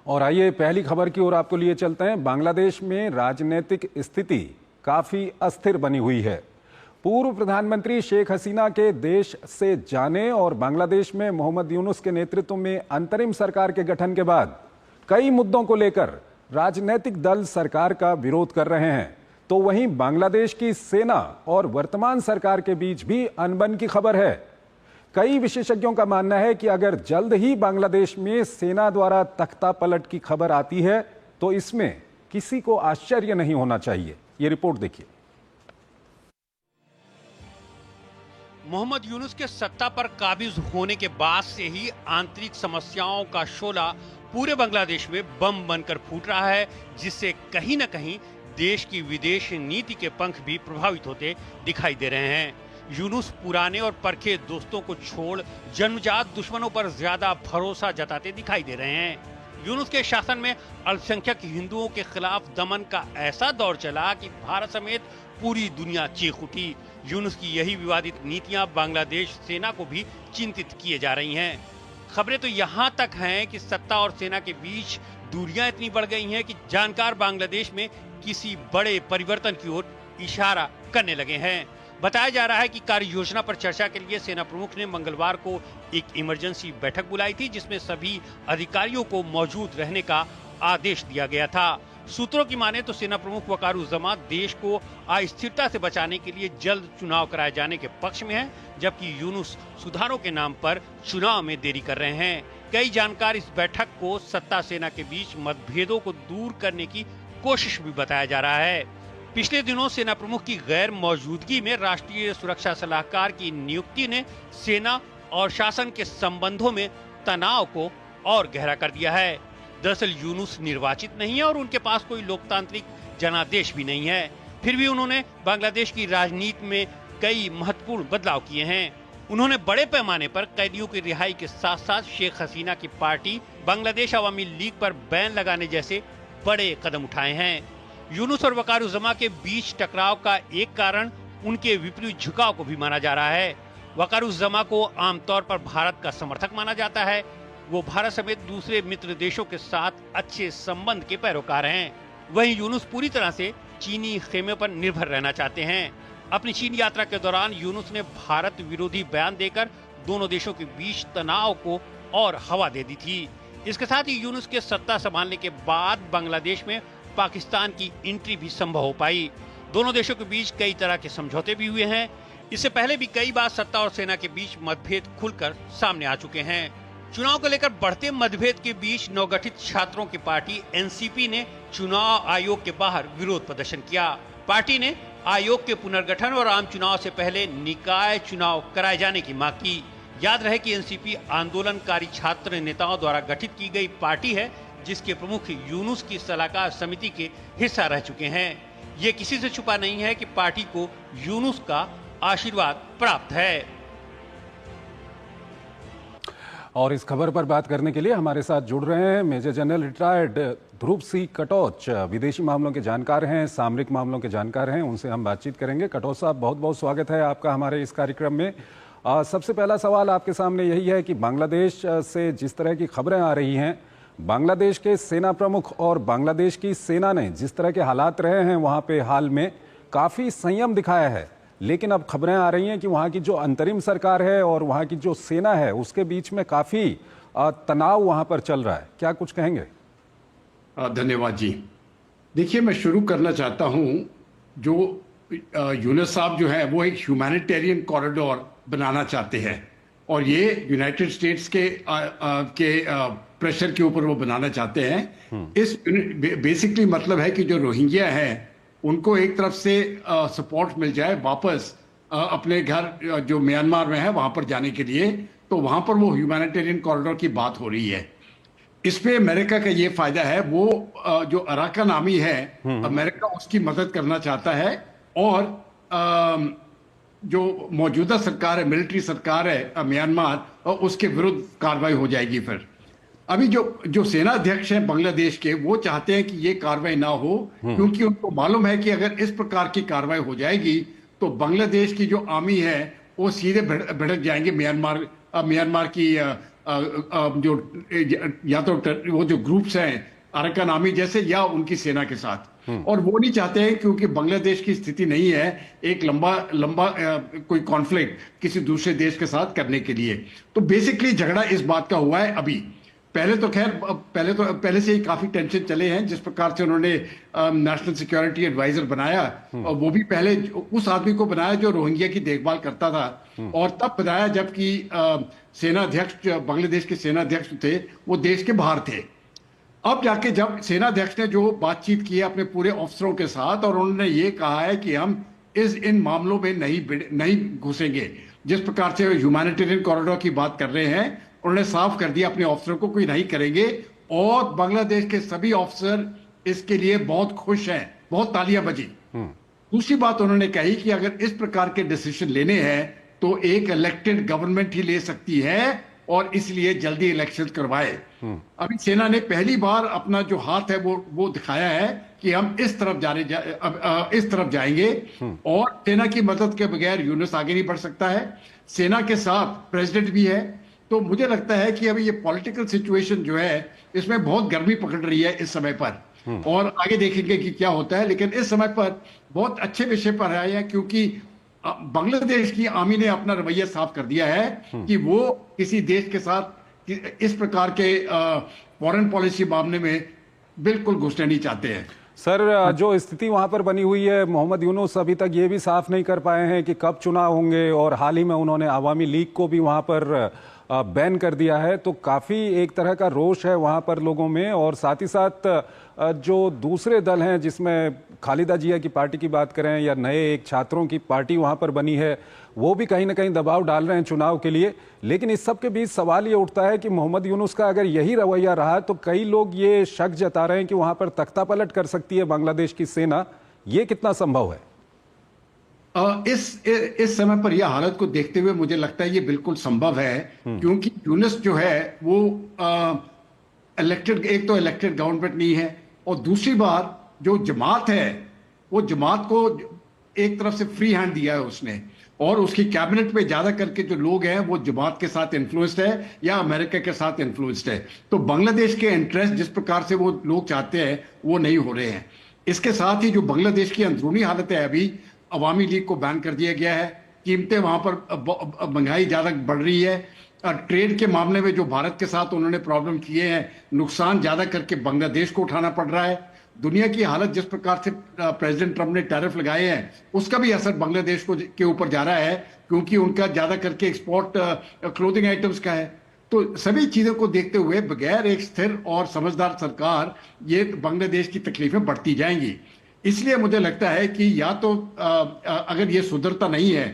और आइए पहली खबर की ओर आपको लिए चलते हैं। बांग्लादेश में राजनीतिक स्थिति काफी अस्थिर बनी हुई है। पूर्व प्रधानमंत्री शेख हसीना के देश से जाने और बांग्लादेश में मोहम्मद यूनुस के नेतृत्व में अंतरिम सरकार के गठन के बाद कई मुद्दों को लेकर राजनीतिक दल सरकार का विरोध कर रहे हैं, तो वहीं बांग्लादेश की सेना और वर्तमान सरकार के बीच भी अनबन की खबर है। कई विशेषज्ञों का मानना है कि अगर जल्द ही बांग्लादेश में सेना द्वारा तख्ता पलट की खबर आती है तो इसमें किसी को आश्चर्य नहीं होना चाहिए। ये रिपोर्ट देखिए। मोहम्मद यूनुस के सत्ता पर काबिज होने के बाद से ही आंतरिक समस्याओं का शोला पूरे बांग्लादेश में बम बनकर फूट रहा है, जिससे कहीं न कहीं देश की विदेश नीति के पंख भी प्रभावित होते दिखाई दे रहे हैं। यूनुस पुराने और परखे दोस्तों को छोड़ जन्मजात दुश्मनों पर ज्यादा भरोसा जताते दिखाई दे रहे हैं। यूनुस के शासन में अल्पसंख्यक हिंदुओं के खिलाफ दमन का ऐसा दौर चला कि भारत समेत पूरी दुनिया चीख उठी। यूनुस की यही विवादित नीतियां बांग्लादेश सेना को भी चिंतित किए जा रही हैं। खबरें तो यहाँ तक हैं कि सत्ता और सेना के बीच दूरियां इतनी बढ़ गई हैं कि जानकार बांग्लादेश में किसी बड़े परिवर्तन की ओर इशारा करने लगे हैं। बताया जा रहा है कि कार्य योजना पर चर्चा के लिए सेना प्रमुख ने मंगलवार को एक इमरजेंसी बैठक बुलाई थी, जिसमें सभी अधिकारियों को मौजूद रहने का आदेश दिया गया था। सूत्रों की माने तो सेना प्रमुख वकारुज्जमा देश को अस्थिरता से बचाने के लिए जल्द चुनाव कराए जाने के पक्ष में हैं, जबकि यूनुस सुधारों के नाम पर चुनाव में देरी कर रहे हैं। कई जानकार इस बैठक को सत्ता सेना के बीच मतभेदों को दूर करने की कोशिश भी बताया जा रहा है। पिछले दिनों सेना प्रमुख की गैर मौजूदगी में राष्ट्रीय सुरक्षा सलाहकार की नियुक्ति ने सेना और शासन के संबंधों में तनाव को और गहरा कर दिया है। दरअसल यूनुस निर्वाचित नहीं है और उनके पास कोई लोकतांत्रिक जनादेश भी नहीं है। फिर भी उन्होंने बांग्लादेश की राजनीति में कई महत्वपूर्ण बदलाव किए हैं। उन्होंने बड़े पैमाने पर कैदियों की रिहाई के साथ साथ शेख हसीना की पार्टी बांग्लादेश अवामी लीग पर बैन लगाने जैसे बड़े कदम उठाए हैं। यूनुस और वकारुज्जमा के बीच टकराव का एक कारण उनके विपरीत झुकाव को भी माना जा रहा है। वकारुज्जमा को आमतौर पर भारत का समर्थक माना जाता है। वो भारत समेत दूसरे मित्र देशों के साथ अच्छे संबंध के पैरोकार हैं। वहीं यूनुस पूरी तरह से चीनी खेमे पर निर्भर रहना चाहते हैं। अपनी चीन यात्रा के दौरान यूनुस ने भारत विरोधी बयान देकर दोनों देशों के बीच तनाव को और हवा दे दी थी। इसके साथ ही यूनुस के सत्ता संभालने के बाद बांग्लादेश में पाकिस्तान की एंट्री भी संभव हो पाई। दोनों देशों के बीच कई तरह के समझौते भी हुए हैं। इससे पहले भी कई बार सत्ता और सेना के बीच मतभेद खुलकर सामने आ चुके हैं। चुनाव को लेकर बढ़ते मतभेद के बीच नवगठित छात्रों की पार्टी एनसीपी ने चुनाव आयोग के बाहर विरोध प्रदर्शन किया। पार्टी ने आयोग के पुनर्गठन और आम चुनाव से पहले निकाय चुनाव कराए जाने की मांग की। याद रहे कि एनसीपी आंदोलनकारी छात्र नेताओं द्वारा गठित की गई पार्टी है, जिसके प्रमुख यूनुस की सलाहकार समिति के हिस्सा रह चुके हैं। ये किसी से छुपा नहीं है कि पार्टी को यूनुस का आशीर्वाद प्राप्त है। और इस खबर पर बात करने के लिए हमारे साथ जुड़ रहे हैं मेजर जनरल रिटायर्ड ध्रुव सिंह कटोच, विदेशी मामलों के जानकार हैं, सामरिक मामलों के जानकार हैं। उनसे हम बातचीत करेंगे। कटोच साहब, बहुत बहुत स्वागत है आपका हमारे इस कार्यक्रम में। सबसे पहला सवाल आपके सामने यही है कि बांग्लादेश से जिस तरह की खबरें आ रही हैं, बांग्लादेश के सेना प्रमुख और बांग्लादेश की सेना ने जिस तरह के हालात रहे हैं वहाँ पे हाल में काफ़ी संयम दिखाया है, लेकिन अब खबरें आ रही हैं कि वहाँ की जो अंतरिम सरकार है और वहाँ की जो सेना है उसके बीच में काफ़ी तनाव वहाँ पर चल रहा है। क्या कुछ कहेंगे? धन्यवाद जी। देखिए, मैं शुरू करना चाहता हूँ, जो यूनुस साहब जो है वो एक ह्यूमैनिटेरियन कॉरिडोर बनाना चाहते हैं और ये यूनाइटेड स्टेट्स के प्रेशर के ऊपर वो बनाना चाहते हैं। इस बेसिकली मतलब है कि जो रोहिंग्या है उनको एक तरफ से सपोर्ट मिल जाए वापस अपने घर जो म्यांमार में है वहां पर जाने के लिए, तो वहां पर वो ह्यूमैनिटेरियन कॉरिडोर की बात हो रही है। इस पे अमेरिका का ये फायदा है, वो जो अराकान आर्मी है अमेरिका उसकी मदद करना चाहता है और जो मौजूदा सरकार है, मिलिट्री सरकार है म्यांमार, और उसके विरुद्ध कार्रवाई हो जाएगी। फिर अभी जो सेना अध्यक्ष हैं बांग्लादेश के, वो चाहते हैं कि ये कार्रवाई ना हो, क्योंकि उनको मालूम है कि अगर इस प्रकार की कार्रवाई हो जाएगी तो बांग्लादेश की जो आर्मी है वो सीधे भड़क जाएंगे म्यांमार की जो या तो वो जो ग्रुप्स हैं अरकान आर्मी जैसे या उनकी सेना के साथ, और वो नहीं चाहते हैं क्योंकि बांग्लादेश की स्थिति नहीं है एक लंबा लंबा कोई कॉन्फ्लिक्ट किसी दूसरे देश के साथ करने के लिए। तो बेसिकली झगड़ा इस बात का हुआ है अभी। पहले तो खैर पहले से ही काफी टेंशन चले हैं, जिस प्रकार से उन्होंने नेशनल सिक्योरिटी एडवाइजर बनाया, और वो भी पहले उस आदमी को बनाया जो रोहिंग्या की देखभाल करता था, और तब बनाया जबकि सेना अध्यक्ष बांग्लादेश के सेना अध्यक्ष थे वो देश के बाहर थे। अब जाके जब सेना अध्यक्ष ने जो बातचीत की है अपने पूरे अफसरों के साथ, और उन्होंने ये कहा है कि हम इन मामलों में नहीं घुसेंगे, जिस प्रकार से ह्यूमैनिटेरियन कॉरिडोर की बात कर रहे हैं, उन्होंने साफ कर दिया अपने अफसरों को कोई नहीं करेंगे, और बांग्लादेश के सभी अफसर इसके लिए बहुत खुश हैं, बहुत तालियां बजी। दूसरी बात उन्होंने कही कि अगर इस प्रकार के डिसीजन लेने हैं तो एक इलेक्टेड गवर्नमेंट ही ले सकती है, और इसलिए जल्दी इलेक्शन करवाए। अभी सेना ने पहली बार अपना जो हाथ है वो दिखाया है कि हम इस तरफ जाएंगे, और सेना की मदद के बगैर यूनुस आगे नहीं बढ़ सकता है। सेना के साथ प्रेसिडेंट भी है, तो मुझे लगता है कि अभी ये पॉलिटिकल सिचुएशन जो है इसमें बहुत गर्मी पकड़ रही है इस समय पर, और आगे देखेंगे कि क्या होता है। लेकिन इस समय पर बहुत अच्छे विषय पर आए हैं, क्योंकि बांग्लादेश की आर्मी ने अपना रवैया साफ कर दिया है कि वो किसी देश के साथ इस प्रकार के फॉरेन पॉलिसी मामले में बिल्कुल घुसना नहीं चाहते हैं। सर, जो स्थिति वहां पर बनी हुई है, मोहम्मद यूनुस अभी तक ये भी साफ नहीं कर पाए हैं कि कब चुनाव होंगे, और हाल ही में उन्होंने आवामी लीग को भी वहां पर बैन कर दिया है। तो काफी एक तरह का रोष है वहां पर लोगों में, और साथ ही साथ जो दूसरे दल हैं जिसमें खालिदा जिया की पार्टी की बात करें या नए एक छात्रों की पार्टी वहां पर बनी है, वो भी कहीं ना कहीं दबाव डाल रहे हैं चुनाव के लिए। लेकिन इस सब के बीच सवाल ये उठता है कि मोहम्मद यूनुस का अगर यही रवैया रहा तो कई लोग ये शक जता रहे हैं कि वहां पर तख्तापलट कर सकती है बांग्लादेश की सेना। ये कितना संभव है? इस समय पर यह हालत को देखते हुए मुझे लगता है ये बिल्कुल संभव है, क्योंकि यूनुस जो है वो एक तो इलेक्टेड गवर्नमेंट नहीं है, और दूसरी बार जो जमात है वो जमात को एक तरफ से फ्री हैंड दिया है उसने, और उसकी कैबिनेट में ज्यादा करके जो लोग हैं वो जमात के साथ इन्फ्लुएंस्ड है या अमेरिका के साथ इन्फ्लुएंस्ड है। तो बांग्लादेश के इंटरेस्ट जिस प्रकार से वो लोग चाहते हैं वो नहीं हो रहे हैं। इसके साथ ही जो बांग्लादेश की अंदरूनी हालत है, अभी अवामी लीग को बैन कर दिया गया है, कीमतें वहां पर महंगाई ज्यादा बढ़ रही है, ट्रेड के मामले में जो भारत के साथ उन्होंने प्रॉब्लम किए हैं, नुकसान ज्यादा करके बांग्लादेश को उठाना पड़ रहा है। दुनिया की हालत जिस प्रकार से प्रेसिडेंट ट्रंप ने टैरिफ लगाए हैं उसका भी असर बांग्लादेश के ऊपर जा रहा है, क्योंकि उनका ज्यादा करके एक्सपोर्ट क्लोथिंग आइटम्स का है। तो सभी चीजों को देखते हुए बगैर एक स्थिर और समझदार सरकार ये बांग्लादेश की तकलीफें बढ़ती जाएंगी। इसलिए मुझे लगता है कि या तो अगर ये सुधरता नहीं है,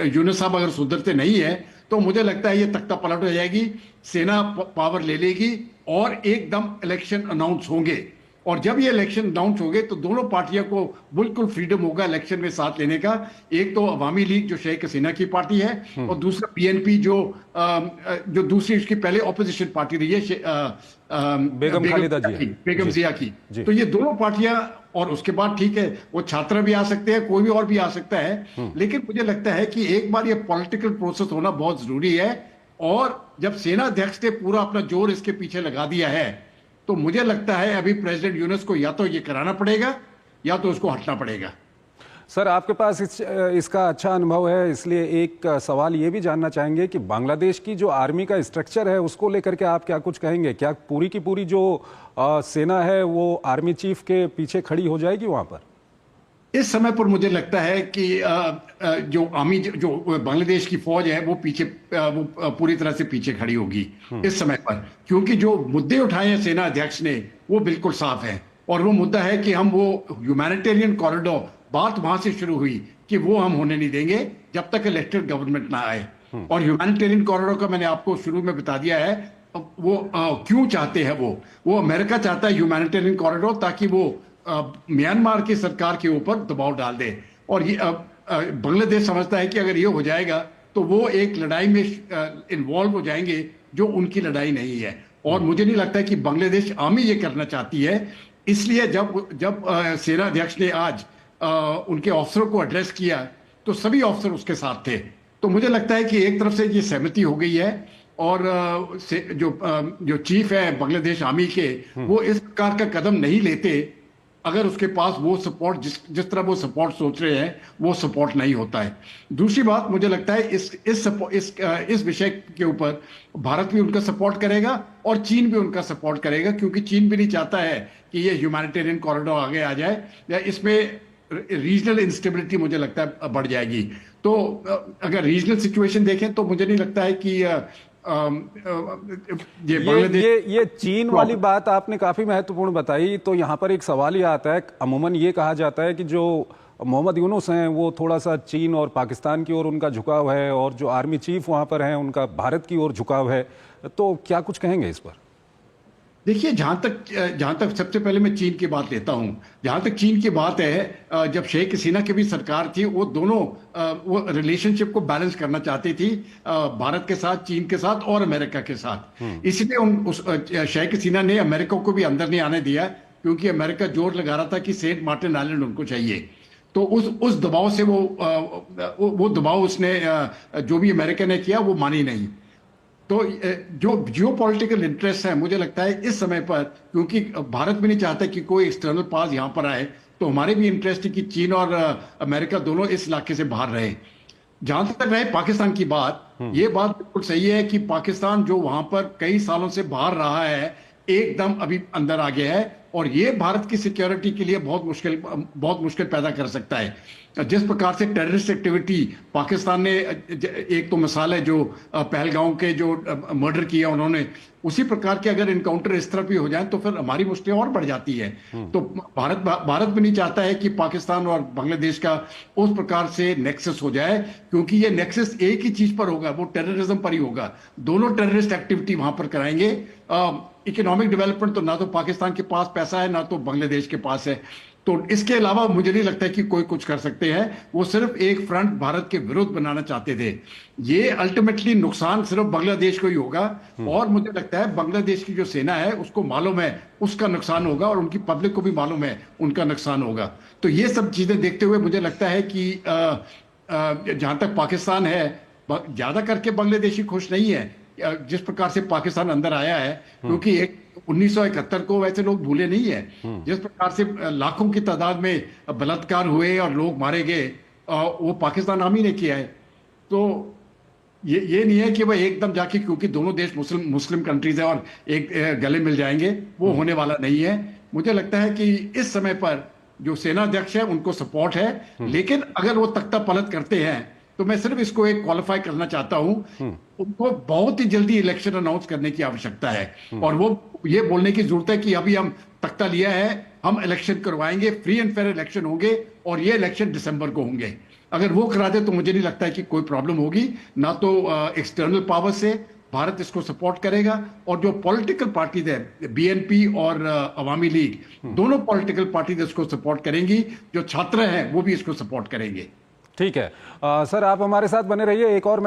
यूनुस साहब अगर सुधरते नहीं है, तो मुझे लगता है ये तख्ता पलट हो जाएगी, सेना पावर ले लेगी और एकदम इलेक्शन अनाउंस होंगे। और जब ये इलेक्शन अनाउंस होंगे तो दोनों पार्टियों को बिल्कुल फ्रीडम होगा इलेक्शन में साथ लेने का। एक तो अवामी लीग जो शेख हसीना की पार्टी है, और दूसरा पीएनपी जो दूसरी उसकी पहले ऑपोजिशन पार्टी रही है बेगम जिया की। तो ये दोनों पार्टियां, और उसके बाद ठीक है वो छात्र भी आ सकते हैं, कोई भी और भी आ सकता है, लेकिन मुझे लगता है कि एक बार ये पॉलिटिकल प्रोसेस होना बहुत जरूरी है। और जब सेना अध्यक्ष ने पूरा अपना जोर इसके पीछे लगा दिया है, तो मुझे लगता है अभी प्रेसिडेंट यूनुस को या तो ये कराना पड़ेगा या तो उसको हटना पड़ेगा। सर, आपके पास इसका अच्छा अनुभव है, इसलिए एक सवाल ये भी जानना चाहेंगे कि बांग्लादेश की जो आर्मी का स्ट्रक्चर है उसको लेकर के आप क्या कुछ कहेंगे? क्या पूरी की पूरी जो सेना है वो आर्मी चीफ के पीछे खड़ी हो जाएगी वहां पर? इस समय पर मुझे लगता है कि जो आर्मी जो बांग्लादेश की फौज है वो पूरी तरह से पीछे खड़ी होगी इस समय पर, क्योंकि जो मुद्दे उठाए हैं सेना अध्यक्ष ने वो बिल्कुल साफ है। और वो मुद्दा है कि हम वो ह्यूमैनिटेरियन कॉरिडोर, बात वहां से शुरू हुई कि वो हम होने नहीं देंगे जब तक इलेक्टेड गवर्नमेंट ना आए। और ह्यूमैनिटेरियन कॉरिडोर का मैंने आपको शुरू में बता दिया है वो क्यों चाहते हैं। वो अमेरिका चाहता है ह्यूमैनिटेरियन कॉरिडोर ताकि वो म्यांमार की सरकार के ऊपर दबाव डाल दे, और ये बांग्लादेश समझता है कि अगर ये हो जाएगा तो वो एक लड़ाई में इन्वॉल्व हो जाएंगे जो उनकी लड़ाई नहीं है। और मुझे नहीं लगता कि बांग्लादेश आर्मी ये करना चाहती है। इसलिए जब सेना अध्यक्ष ने आज उनके अफसरों को एड्रेस किया तो सभी अफसर उसके साथ थे। तो मुझे लगता है कि एक तरफ से ये सहमति हो गई है और जो चीफ है बांग्लादेश आर्मी के, वो इस प्रकार का कदम नहीं लेते अगर उसके पास वो सपोर्ट जिस तरह वो सपोर्ट सोच रहे हैं वो सपोर्ट नहीं होता है। दूसरी बात, मुझे लगता है इस विषय के ऊपर भारत भी उनका सपोर्ट करेगा और चीन भी उनका सपोर्ट करेगा, क्योंकि चीन भी नहीं चाहता है कि ये ह्यूमैनिटेरियन कॉरिडोर आगे आ जाए या इसमें रीजनल इंस्टेबिलिटी मुझे लगता है बढ़ जाएगी। तो अगर रीजनल सिचुएशन देखें तो मुझे नहीं लगता है कि ये चीन वाली बात आपने काफी महत्वपूर्ण बताई। तो यहाँ पर एक सवाल ही आता है, अमूमन ये कहा जाता है कि जो मोहम्मद यूनुस हैं वो थोड़ा सा चीन और पाकिस्तान की ओर उनका झुकाव है, और जो आर्मी चीफ वहाँ पर हैं उनका भारत की ओर झुकाव है। तो क्या कुछ कहेंगे इस पर? देखिए, जहां तक सबसे पहले मैं चीन की बात लेता हूं। जहां तक चीन की बात है, जब शेख हसीना की भी सरकार थी, वो दोनों वो रिलेशनशिप को बैलेंस करना चाहती थी, भारत के साथ, चीन के साथ और अमेरिका के साथ। इसलिए शेख हसीना ने अमेरिका को भी अंदर नहीं आने दिया, क्योंकि अमेरिका जोर लगा रहा था कि सेंट मार्टिन आइलैंड उनको चाहिए। तो उस दबाव से वो दबाव उसने जो भी अमेरिका ने किया वो मानी नहीं। तो जो जियोपॉलिटिकल इंटरेस्ट है, मुझे लगता है इस समय पर, क्योंकि भारत भी नहीं चाहता कि कोई एक्सटर्नल पावर यहां पर आए, तो हमारे भी इंटरेस्ट है कि चीन और अमेरिका दोनों इस इलाके से बाहर रहे। जहां तक रहे पाकिस्तान की बात, ये बात बिल्कुल सही है कि पाकिस्तान जो वहां पर कई सालों से बाहर रहा है, एकदम अभी अंदर आ गया है, और ये भारत की सिक्योरिटी के लिए बहुत मुश्किल पैदा कर सकता है। जिस प्रकार से टेररिस्ट एक्टिविटी पाकिस्तान ने, एक तो मिसाल है जो पहलगांव के जो मर्डर किया उन्होंने, उसी प्रकार के अगर इनकाउंटर इस तरफ भी हो जाए तो फिर हमारी मुश्किलें और बढ़ जाती है। तो भारत भी नहीं चाहता है कि पाकिस्तान और बांग्लादेश का उस प्रकार से नेक्सस हो जाए, क्योंकि ये नेक्सस एक ही चीज पर होगा, वो टेररिज्म पर ही होगा। दोनों टेररिस्ट एक्टिविटी वहां पर कराएंगे। इकोनॉमिक डेवलपमेंट तो ना तो पाकिस्तान के पास पैसा है, ना तो बांग्लादेश के पास है। तो इसके अलावा मुझे नहीं लगता कि कोई कुछ कर सकते हैं। वो सिर्फ एक फ्रंट भारत के विरुद्ध बनाना चाहते थे। ये अल्टीमेटली नुकसान सिर्फ बांग्लादेश को ही होगा, और मुझे लगता है बांग्लादेश की जो सेना है उसको मालूम है उसका नुकसान होगा, और उनकी पब्लिक को भी मालूम है उनका नुकसान होगा। तो ये सब चीजें देखते हुए मुझे लगता है कि जहां तक पाकिस्तान है, ज्यादा करके बांग्लादेशी खुश नहीं है जिस प्रकार से पाकिस्तान अंदर आया है, क्योंकि 1971 को वैसे लोग भूले नहीं है। जिस प्रकार से लाखों की तादाद में बलात्कार हुए और लोग मारे गए, वो पाकिस्तान आर्मी ने किया है। तो ये नहीं है कि वह एकदम जाके, क्योंकि दोनों देश मुस्लिम कंट्रीज है और एक गले मिल जाएंगे, वो होने वाला नहीं है। मुझे लगता है कि इस समय पर जो सेनाध्यक्ष है उनको सपोर्ट है, लेकिन अगर वो तख्ता पलट करते हैं तो मैं सिर्फ इसको एक क्वालिफाई करना चाहता हूं, उनको बहुत ही जल्दी इलेक्शन अनाउंस करने की आवश्यकता है, और वो ये बोलने की जरूरत है कि अभी हम तख्ता लिया है, हम इलेक्शन करवाएंगे, फ्री एंड फेयर इलेक्शन होंगे, और ये इलेक्शन दिसंबर को होंगे। अगर वो करा दे तो मुझे नहीं लगता है कि कोई प्रॉब्लम होगी। ना तो एक्सटर्नल पावर से भारत इसको सपोर्ट करेगा, और जो पॉलिटिकल पार्टीज है, बीएनपी और अवामी लीग, दोनों पॉलिटिकल पार्टीज इसको सपोर्ट करेंगी। जो छात्र हैं वो भी इसको सपोर्ट करेंगे। ठीक है सर, आप हमारे साथ बने रहिए। एक और